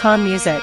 Calm Music.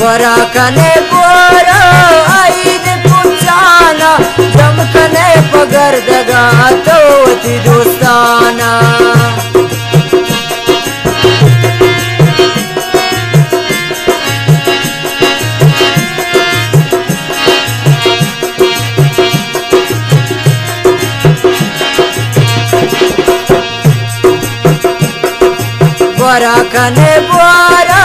वराकने बोरो आईद पुचाना जमकने पगर दगा तोती दोस्ताना वराकने बोरो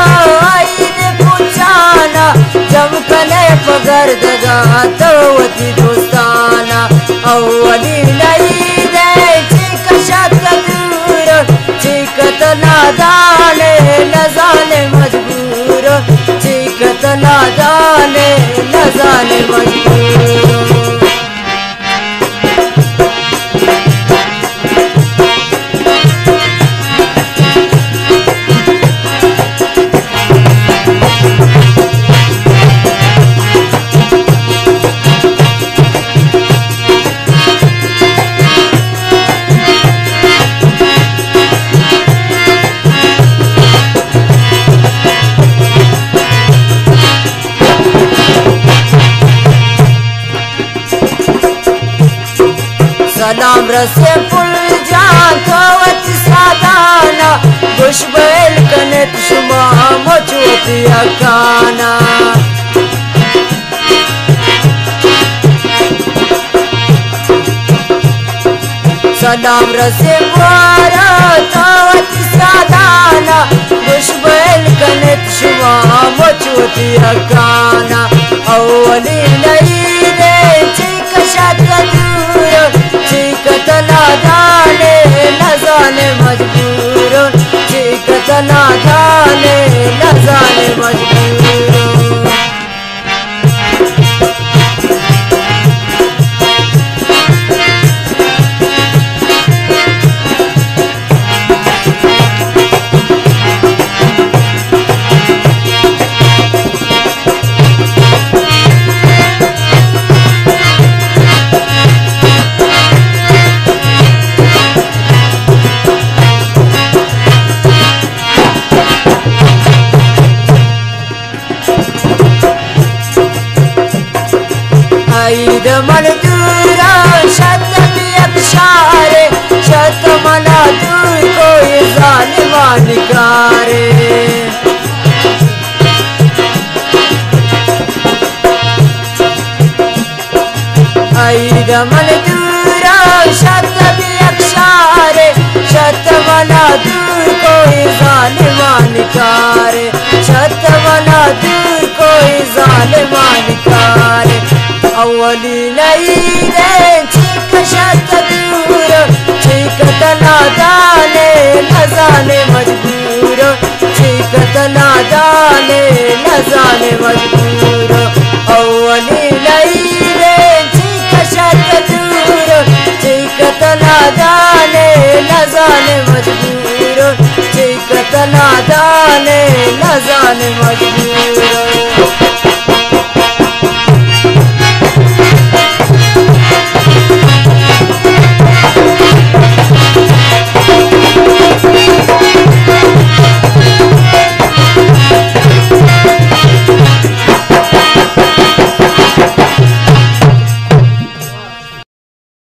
आईद पुचाना जमकने पगर दगा तोती दोस्ताना अवली नहीं दे चिकशत दूर चिकतना दाने नजाने मजबूर चिकतना दाने नजाने मजबूर सलाम रसे पुल जान तोवत सादाना दुश्बैल कनेत शुमा मचोती अकाना सलाम रसे वारा तोवत सादाना दुश्बैल कनेत शुमा मचोती अकाना अवली नहीं दे चिकशत दूर चिकतना दाने नजाने मजबूरो चिकतना दाने नजाने मजबूरो ईद मन दूरा शत अक्षारे शत मना दूर कोई जालिमा निकारे ईद मन दूरा शत अक्षारे शत मना दूर कोई जालिमा निकारे शत मना दूर कोई जालिमा निकारे अवली नहीं दे चिकशत दूर चिकतना दाने नजाने मजबूर चिकतना दाने नजाने मजबूर अवली नहीं दे चिकशत दूर चिकतना दाने नजाने मजबूर चिकतना दाने नजाने मजबूर